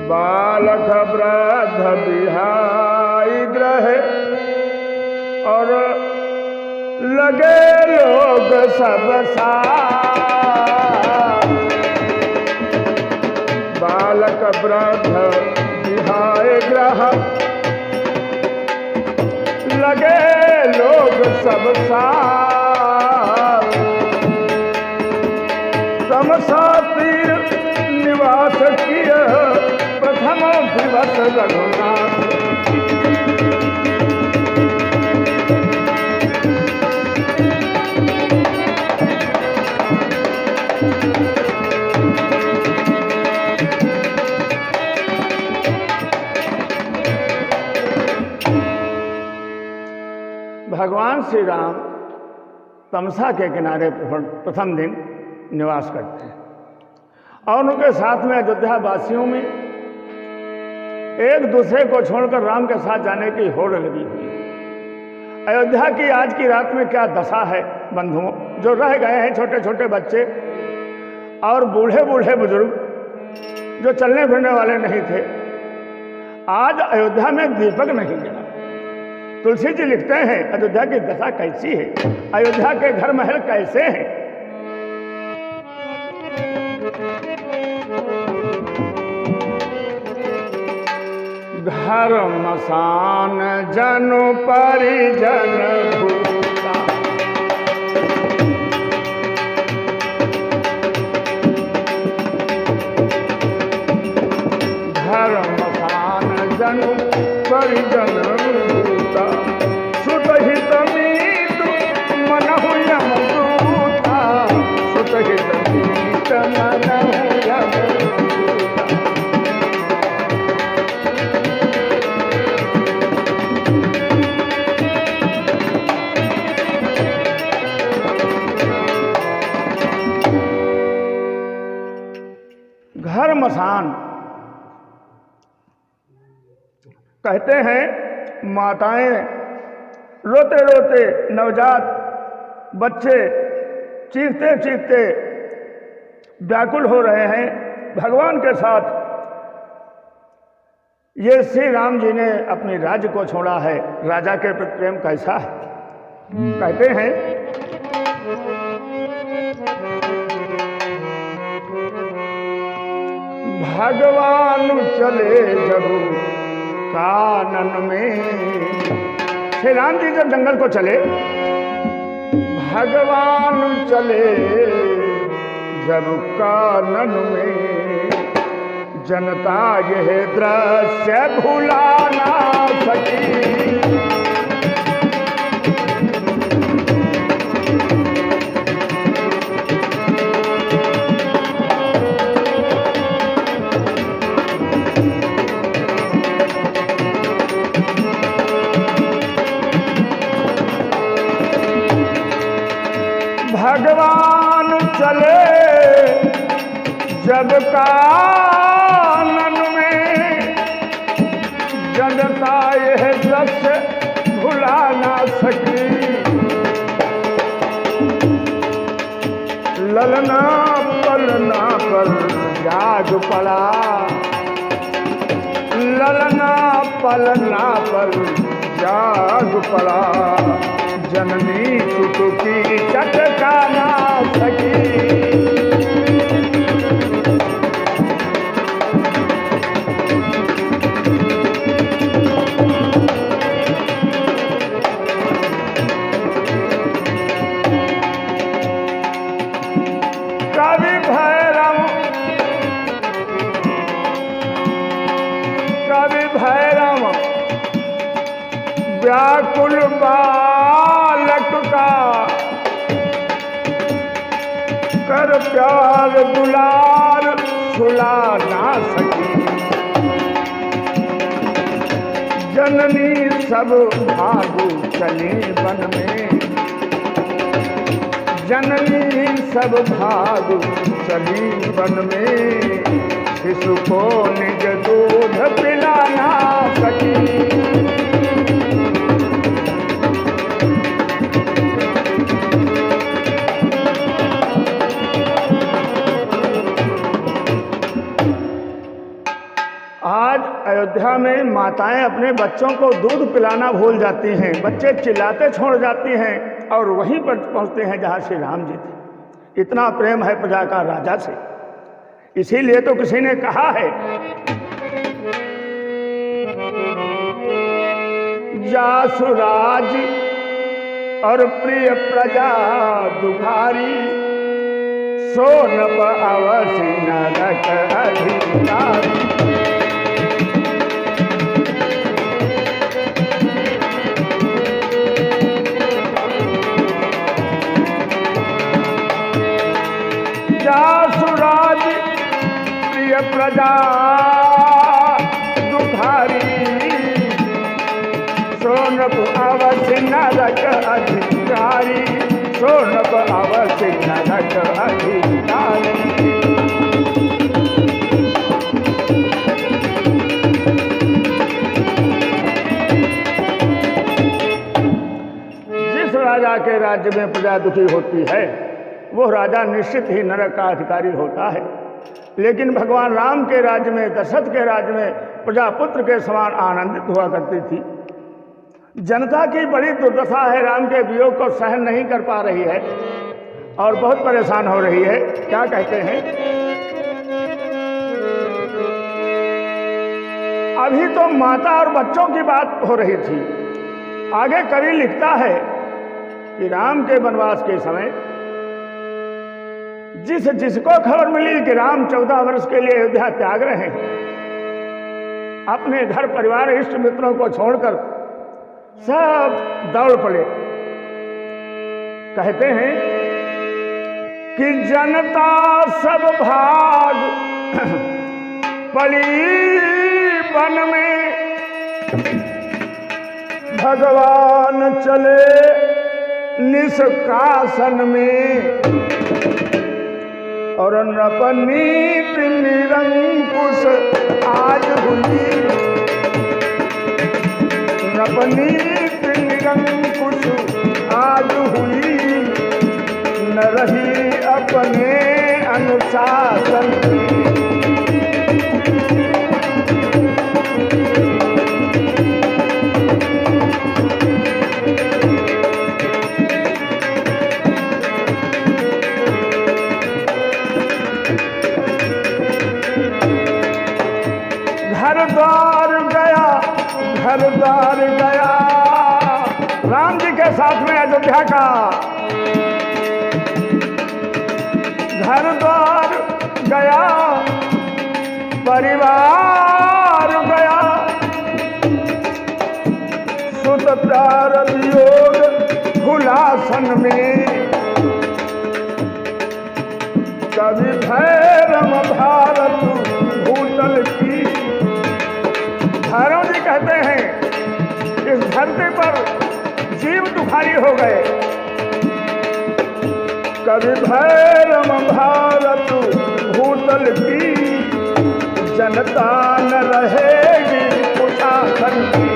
बालक वृद्ध बिहाई ग्रह और लगे लोग सब साथ। बालक वृद्ध बिहाई ग्रह लगे लोग सब साथ। तमसा तीर निवास किया प्रथम दिवस रघुनाथ। भगवान श्री राम तमसा के किनारे प्रथम दिन निवास करते हैं और उनके साथ में अयोध्या वासियों में एक दूसरे को छोड़कर राम के साथ जाने की होड़ लगी हुई है। अयोध्या की आज की रात में क्या दशा है बंधुओं, जो रह गए हैं छोटे छोटे बच्चे और बूढ़े बूढ़े बुजुर्ग जो चलने फिरने वाले नहीं थे। आज अयोध्या में दीपक नहीं जला। तुलसी जी लिखते हैं अयोध्या की दशा कैसी है, अयोध्या के घर महल कैसे हैं। घर मसान जनु परिजन भूता। घर मसान जनु परिजन भूता। सुतहित मीत मनहु यम दूता। सुतहित मीत मनहु यम दूता। घर मसान कहते हैं माताएं रोते रोते नवजात बच्चे चीखते चीखते व्याकुल हो रहे हैं भगवान के साथ। ये श्री राम जी ने अपने राज्य को छोड़ा है, राजा के प्रति प्रेम कैसा है। कहते हैं भगवान चले जब कानन में। श्री राम जी जब जंगल को चले, भगवान चले जब कानन में। जनता यह दृश्य भुला ना सकी। भगवान चले जब कानन में। जनता यह दृश्य भुला ना सकी। ललना पलना पर जाग पड़ा। ललना पलना पर जाग पड़ा। जननी चुटकी चटका ना सकी। कवि भैरव व्याकुल बालक का कर प्यार दुलार छुला ना सकी। जननी सब भागु चली वन में। जननी सब भागु चली वन में। शिशु को निज दूध पिला ना सकी। अयोध्या में माताएं अपने बच्चों को दूध पिलाना भूल जाती हैं, बच्चे चिल्लाते छोड़ जाती हैं और वहीं पर पहुंचते हैं जहां श्री राम जी थे। इतना प्रेम है प्रजा का राजा से। इसीलिए तो किसी ने कहा है, जासुराज और प्रिय प्रजा दुखारी, सोनप अवसि नरक अधिकारी। जासुराज प्रिय प्रजा दुखारी, सोनप अवसि नरक अधिकारी, सोनप अवसि नरक अधिकारी। जिस राजा के राज्य में प्रजा दुखी होती है वो राजा निश्चित ही नरक का अधिकारी होता है। लेकिन भगवान राम के राज्य में, दशरथ के राज्य में प्रजा पुत्र के समान आनंदित हुआ करती थी। जनता की बड़ी दुर्दशा है, राम के वियोग को सहन नहीं कर पा रही है और बहुत परेशान हो रही है। क्या कहते हैं, अभी तो माता और बच्चों की बात हो रही थी, आगे कवि लिखता है कि राम के वनवास के समय जिसको खबर मिली कि राम 14 वर्ष के लिए अयोध्या त्याग रहे हैं, अपने घर परिवार इष्ट मित्रों को छोड़कर सब दौड़ पड़े। कहते हैं कि जनता सब भाग पड़ी वन में, भगवान चले निष्कासन में, और नपनीत निरंकुश आज हुई, नपनीत निरंकुश आज हुई, न रही अपने अनुशासन। घर द्वार गया राम जी के साथ में अयोध्या का, घर द्वार गया परिवार गया, सुत प्यार वियोग हुलासन में, कभी भैरम भारत भूतल की। भैरव जी कहते हैं इस धरती पर जीव दुखारी हो गए, कभी भैरम भारत भूतल की, जनता न रहेगी कुशासन की।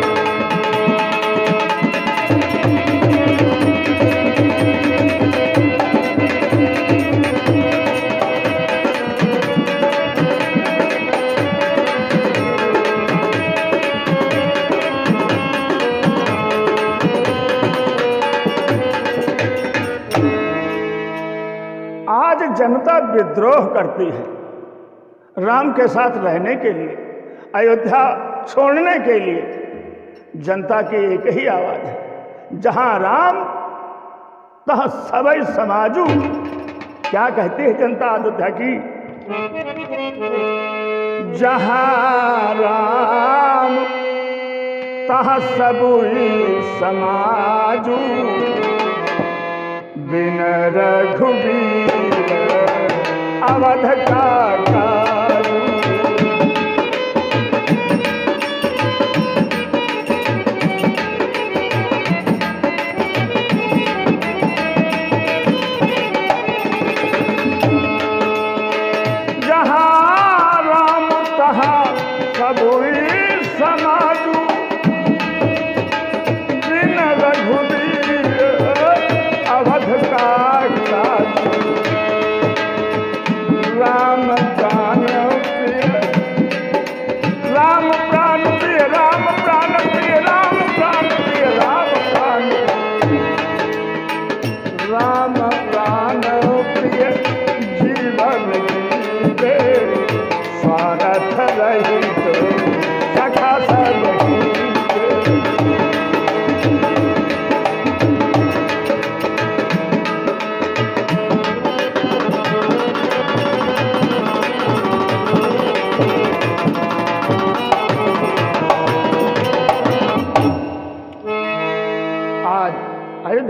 जनता विद्रोह करती है राम के साथ रहने के लिए, अयोध्या छोड़ने के लिए। जनता की एक ही आवाज है, जहां राम तहाँ सबई समाजू। क्या कहती है जनता अयोध्या की, जहां राम तहाँ सबई समाजू, बिन रघुबीर अवध का काजू। जहाँ राम तहाँ सबई समाजू, बिन रघुबीर अवध का काजू। राम का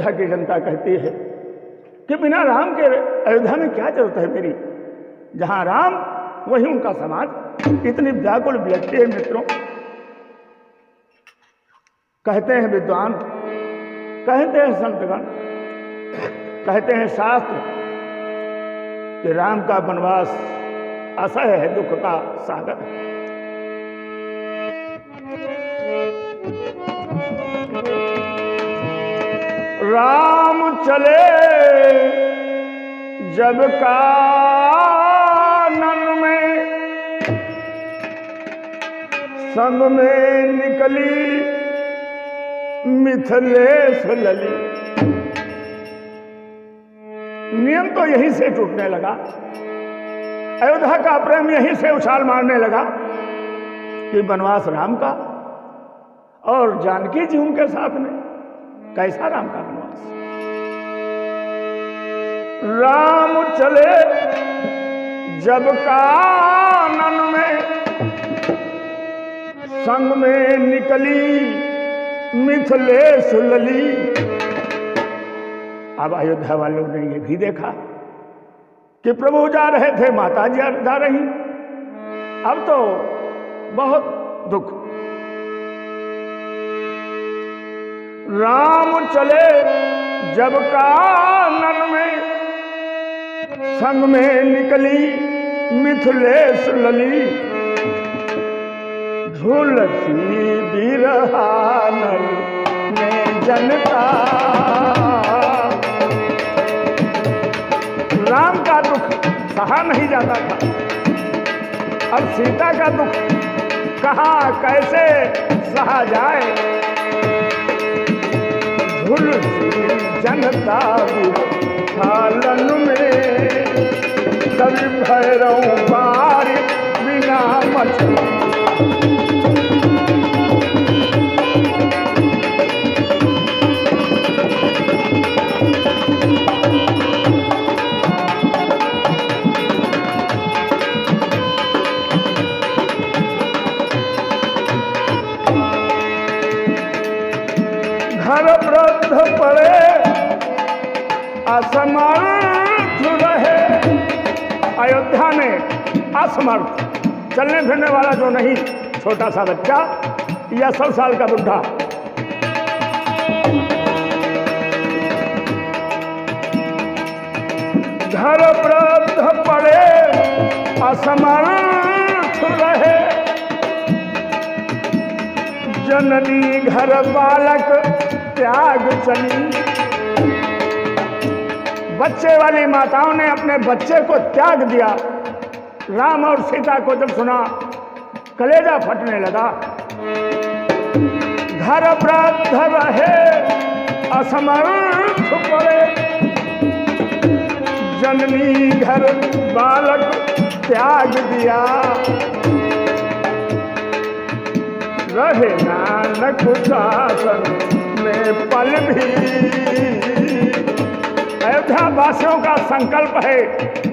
अयोध्या की जनता कहती है कि बिना राम के अयोध्या में क्या जरूरत है मेरी। जहां राम वहीं उनका समाज। इतनी व्याकुल व्यक्ति है मित्रों। कहते हैं विद्वान, कहते हैं संतगण, कहते हैं शास्त्र कि राम का वनवास असह्य है, दुख का सागर है। राम चले जब कानन में, संग में निकली मिथिलेश लली। नियम तो यहीं से टूटने लगा। अयोध्या का प्रेम यहीं से उछाल मारने लगा कि वनवास राम का और जानकी जी उनके साथ में। कैसा राम का वनवास। राम चले जब कानन में, संग में निकली मिथिलेश लली। अब अयोध्या वालों ने ये भी देखा कि प्रभु जा रहे थे, माता जी जा रही। अब तो बहुत दुख। राम चले जब कानन में, संग में निकली मिथिलेश लली। झुलसी बिरहानल में जनता। राम का दुख सहा नहीं जाता था। अब सीता का दुख कहाँ कैसे सहा जाए। झुलसी जनता बिरहानल में, कवि भैरव बार बिना मछली। घर वृद्ध पड़े असमर्थ रहे। अयोध्या में असमर्थ, चलने फिरने वाला जो नहीं, छोटा सा बच्चा या 100 साल का बुढ़ा। घर वृद्ध पड़े असमर्थ रहे। जननी घर बालक त्याग चली। बच्चे वाली माताओं ने अपने बच्चे को त्याग दिया। राम और सीता को जब सुना कलेजा फटने लगा। घर वृद्ध रहे असमर्थ पड़े। जननी घर बालक त्याग दिया। रहे नानक शासन में पल भी। अयोध्या वासियों का संकल्प है,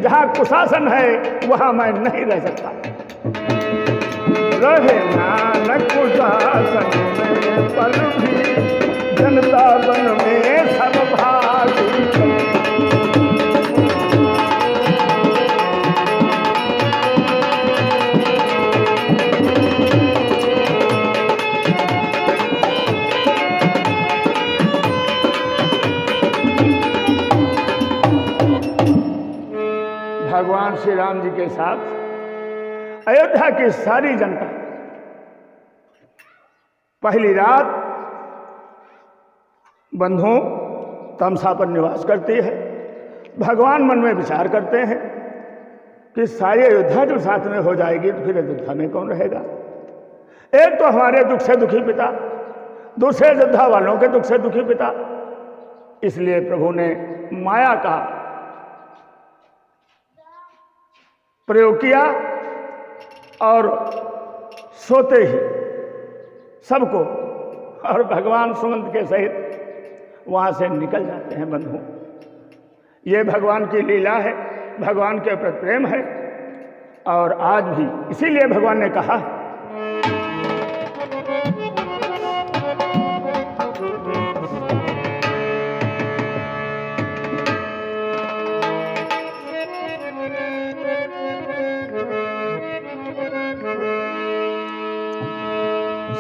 जहां कुशासन है वहां मैं नहीं रह सकता। रहे नानक शासन में पल भी, जनता बन में सब भागी। भगवान श्री राम जी के साथ अयोध्या की सारी जनता पहली रात बंधुओं तमसा पर निवास करती है। भगवान मन में विचार करते हैं कि सारी अयोध्या जो साथ में हो जाएगी तो फिर अयोध्या में कौन रहेगा। एक तो हमारे दुख से दुखी पिता, दूसरे अयोध्या वालों के दुख से दुखी पिता। इसलिए प्रभु ने माया का प्रयोग किया और सोते ही सबको, और भगवान सुमंत के सहित वहां से निकल जाते हैं। बंधु, ये भगवान की लीला है, भगवान के प्रति प्रेम है। और आज भी इसीलिए भगवान ने कहा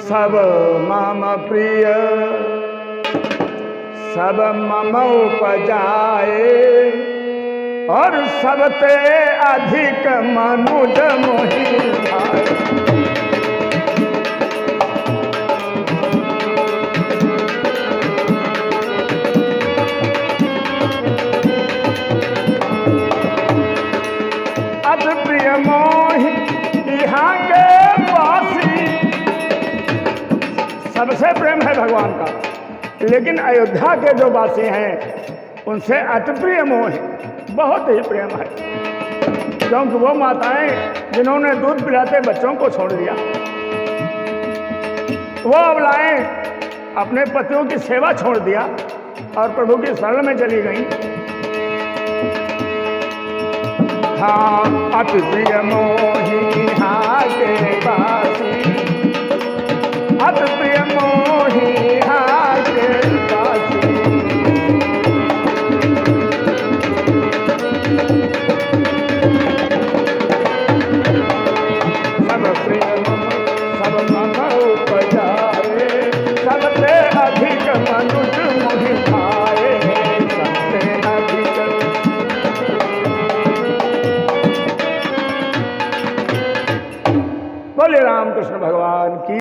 सब मम प्रिय सब मम उपजाए, और सबते अधिक मनुज मोहि भाए। अति प्रिय मोहि यहाँ के वासी, सबसे प्रेम है भगवान का, लेकिन अयोध्या के जो वासी हैं उनसे अति प्रिय मोह बहुत ही प्रेम है, क्योंकि वो माताएं जिन्होंने दूध पिलाते बच्चों को छोड़ दिया, वो अबलाएं अपने पतियों की सेवा छोड़ दिया और प्रभु की शरण में चली गईं। हाँ, अति प्रिय मोहि हाँ के वासी, अति प्रिय मोहि हाँ के वासी। सब प्रिय मम सब मम उपजाए, सबसे अधिक मनुज मोहि भाए, सबसे अधिक। बोले रामकृष्ण भगवान की।